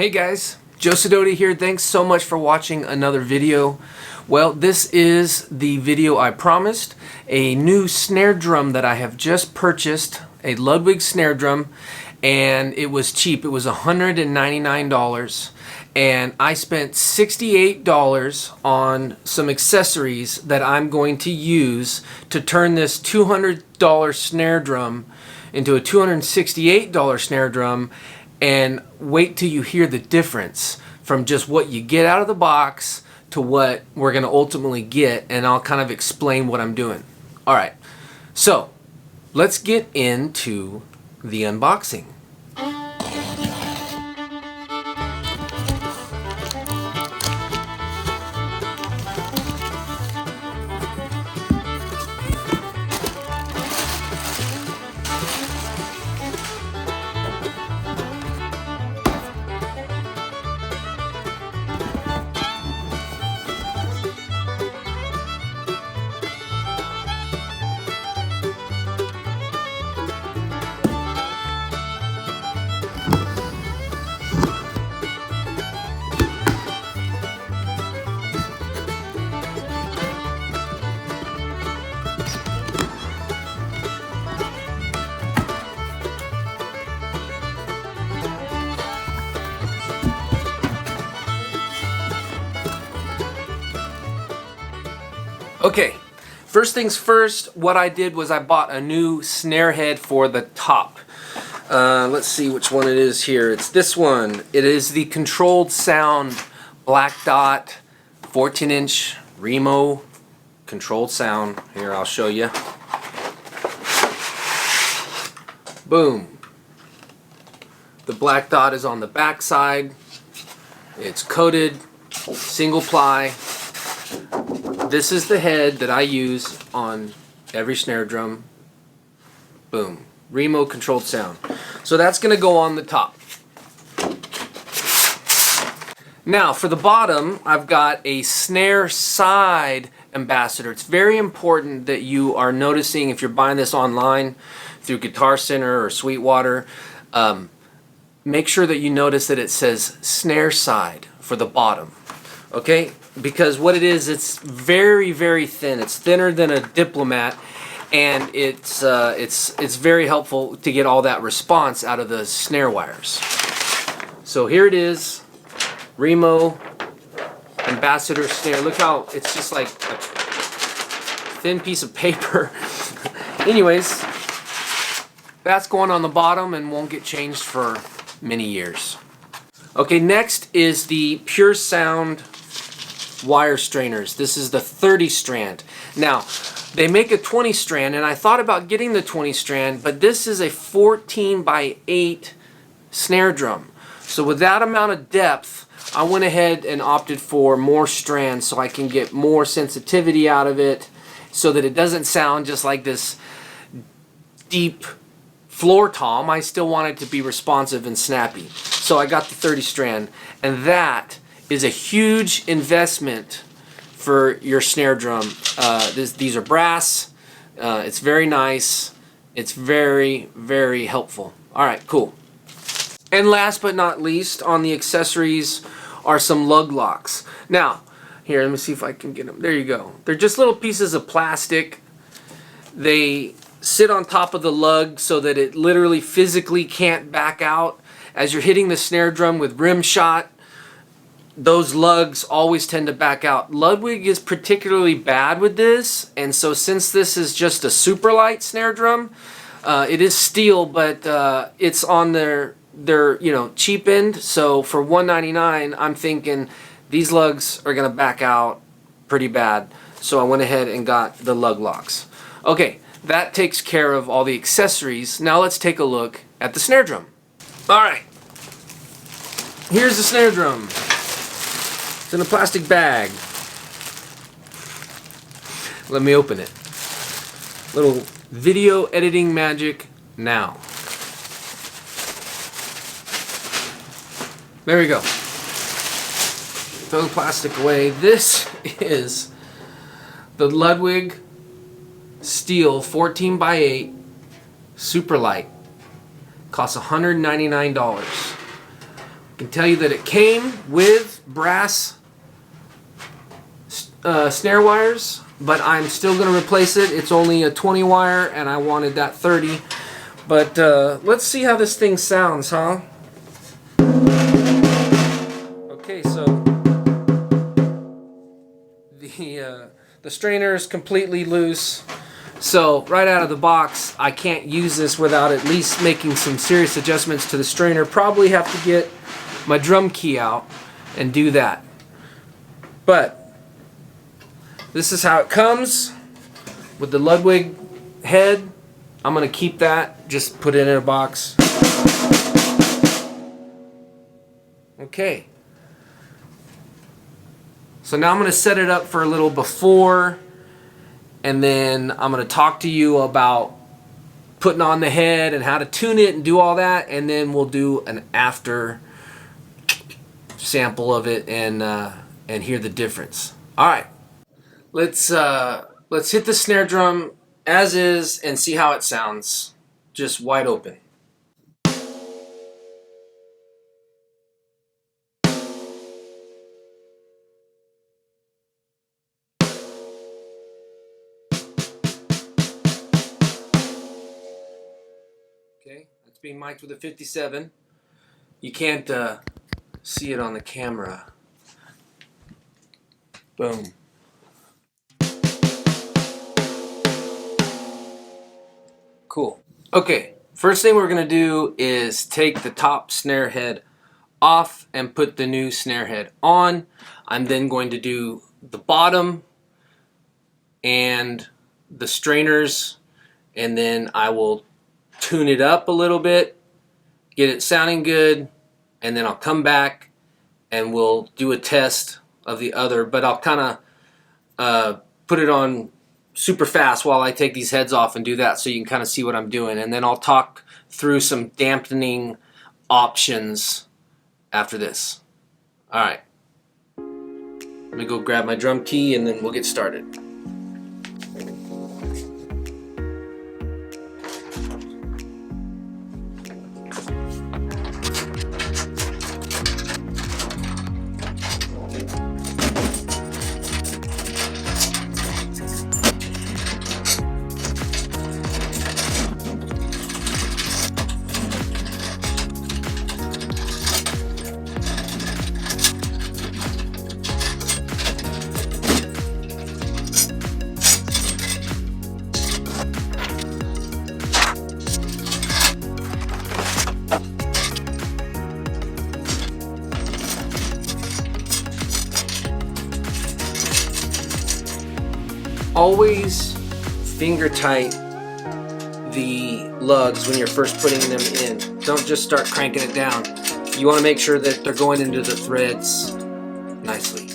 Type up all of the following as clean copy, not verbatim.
Hey guys, Joe Sidoti here. Thanks so much for watching another video. Well, this is the video I promised. A new snare drum that I have just purchased, a Ludwig snare drum, and it was cheap. It was $199, and I spent $68 on some accessories that I'm going to use to turn this $200 snare drum into a $268 snare drum. And wait till you hear the difference from just what you get out of the box to what we're going to ultimately get, and I'll kind of explain what I'm doing. Alright, so let's get into the unboxing. Okay, first things first, what I did was I bought a new snare head for the top. Let's see which one it is here. It's this one. It is the Controlled Sound Black Dot 14-inch Remo Controlled Sound. Here, I'll show you. Boom. The black dot is on the back side. It's coated, single ply. This is the head that I use on every snare drum. Boom. Remo Controlled Sound. So that's going to go on the top. Now for the bottom, I've got a snare side ambassador. It's very important that you are noticing, if you're buying this online through Guitar Center or Sweetwater, make sure that you notice that it says snare side for the bottom. Okay? Because what it is, it's very, very thin. It's thinner than a Diplomat, and it's very helpful to get all that response out of the snare wires. So here it is, Remo Ambassador snare. Look how it's just like a thin piece of paper. Anyways, that's going on the bottom and won't get changed for many years. Okay, next is the Puresound wire strainers. This is the 30 strand. Now, they make a 20 strand, and I thought about getting the 20 strand, but this is a 14x8 snare drum. So with that amount of depth, I went ahead and opted for more strands so I can get more sensitivity out of it, so that it doesn't sound just like this deep floor tom. I still want it to be responsive and snappy. So I got the 30 strand, and that is a huge investment for your snare drum. These are brass. It's very nice. It's very, very helpful. Alright, cool. And last but not least, on the accessories are some lug locks. Now, here, let me see if I can get them. There you go. They're just little pieces of plastic. They sit on top of the lug so that it literally physically can't back out. As you're hitting the snare drum with rim shot, those lugs always tend to back out. Ludwig is particularly bad with this, and so since this is just a Supralight snare drum, it is steel, but it's on their cheap end. So for $199, I'm thinking these lugs are gonna back out pretty bad. So I went ahead and got the lug locks. Okay, that takes care of all the accessories. Now let's take a look at the snare drum. Alright, here's the snare drum. It's in a plastic bag. Let me open it. Little video editing magic now. There we go. Throw the plastic away. This is the Ludwig steel 14x8 Supralight. Costs $199. can tell you that it came with brass snare wires, but I'm still going to replace it. It's only a 20 wire and I wanted that 30. But let's see how this thing sounds, huh? Okay, so the strainer is completely loose. So right out of the box, I can't use this without at least making some serious adjustments to the strainer. Probably have to get my drum key out and do that. But this is how it comes with the Ludwig head. I'm going to keep that, just put it in a box. Okay. So now I'm going to set it up for a little before, and then I'm going to talk to you about putting on the head and how to tune it and do all that, and then we'll do an after sample of it and hear the difference. All right, let's hit the snare drum as is and see how it sounds, just wide open. Okay, that's being mic'd with a 57. You can't see it on the camera. Boom. Cool. Okay, first thing we're going to do is take the top snare head off and put the new snare head on. I'm then going to do the bottom and the strainers, and then I will tune it up a little bit, get it sounding good, and then I'll come back and we'll do a test of the other, but I'll kind of put it on super fast while I take these heads off and do that, so you can kind of see what I'm doing, and then I'll talk through some dampening options after this. All right, let me go grab my drum key and then we'll get started. Always finger tight the lugs when you're first putting them in. Don't just start cranking it down. You want to make sure that they're going into the threads nicely.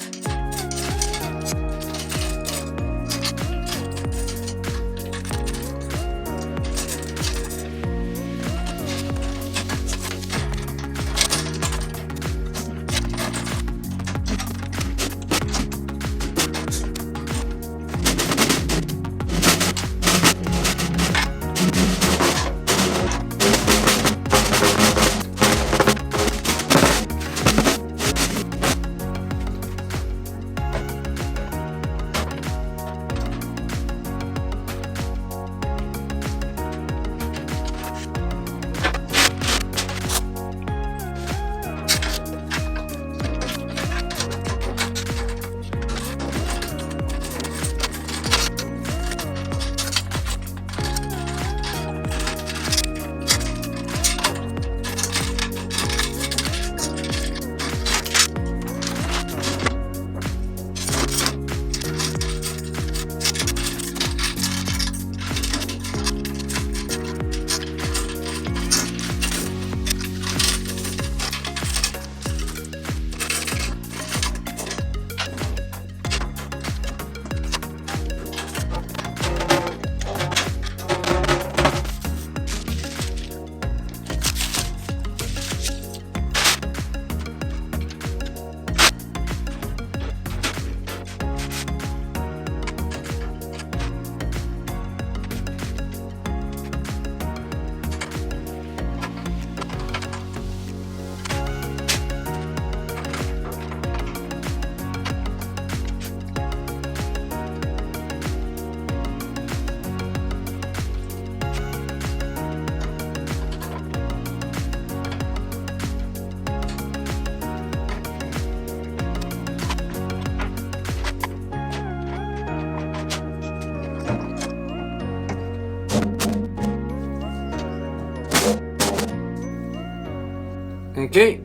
Okay,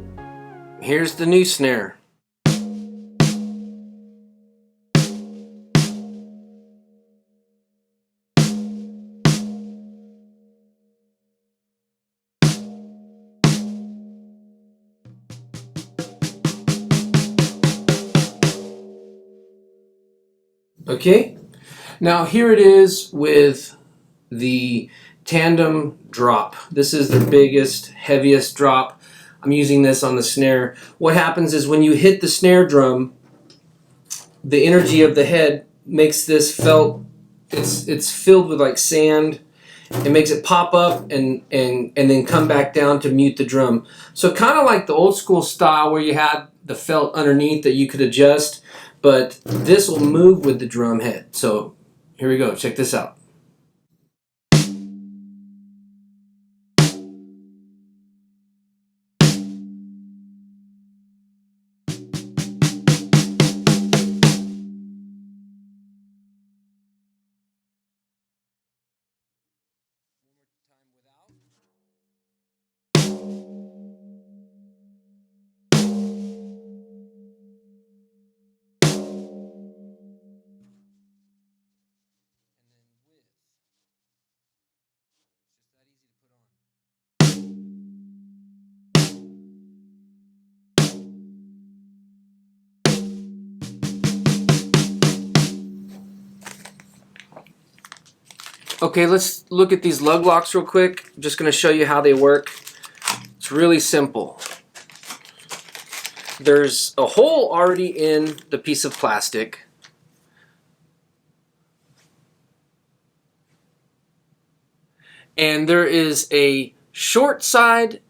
here's the new snare. Okay, now here it is with the Tandem drop. This is the biggest, heaviest drop. I'm using this on the snare. What happens is when you hit the snare drum, the energy of the head makes this felt, it's filled with like sand. It makes it pop up and then come back down to mute the drum. So kind of like the old school style where you had the felt underneath that you could adjust, but this will move with the drum head. So here we go, check this out. Okay, let's look at these lug locks real quick. I'm just going to show you how they work. It's really simple. There's a hole already in the piece of plastic. And there is a short side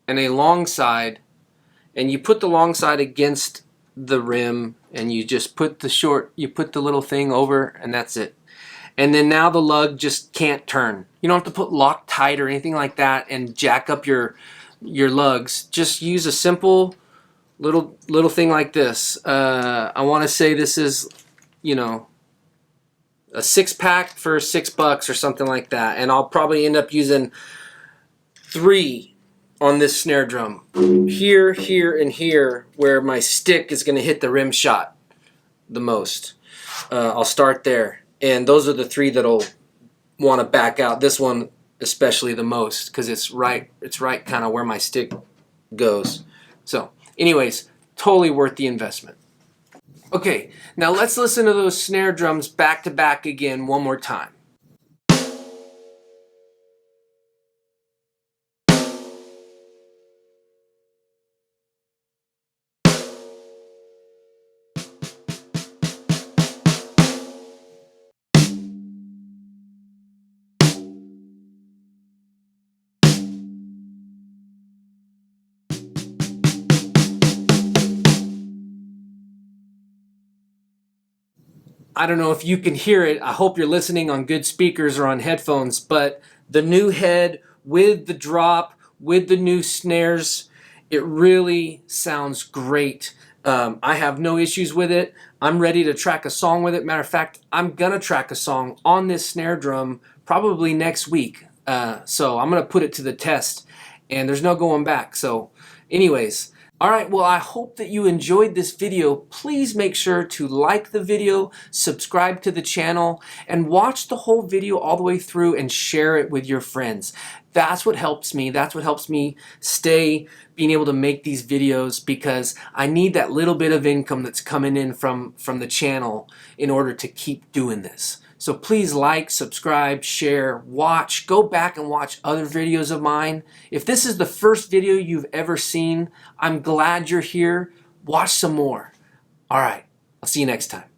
and a long side. And you put the long side against the rim and you just put the little thing over, and that's it. And then now the lug just can't turn. You don't have to put Loctite or anything like that and jack up your lugs. Just use a simple little thing like this. I want to say this is, you know, a 6-pack for $6 or something like that. And I'll probably end up using 3 on this snare drum. Here, here, and here, where my stick is going to hit the rim shot the most. I'll start there. And those are the 3 that'll want to back out. This one especially the most because it's right kind of where my stick goes. So anyways, totally worth the investment. Okay, now let's listen to those snare drums back to back again one more time. I don't know if you can hear it. I hope you're listening on good speakers or on headphones, but the new head with the drop, with the new snares, it really sounds great. I have no issues with it. I'm ready to track a song with it. Matter of fact, I'm gonna track a song on this snare drum probably next week. So I'm gonna put it to the test, and there's no going back. So anyways, all right, well, I hope that you enjoyed this video. Please make sure to like the video, subscribe to the channel, and watch the whole video all the way through and share it with your friends. That's what helps me. That's what helps me stay being able to make these videos, because I need that little bit of income that's coming in from the channel in order to keep doing this. So please like, subscribe, share, watch, go back and watch other videos of mine. If this is the first video you've ever seen, I'm glad you're here. Watch some more. All right, I'll see you next time.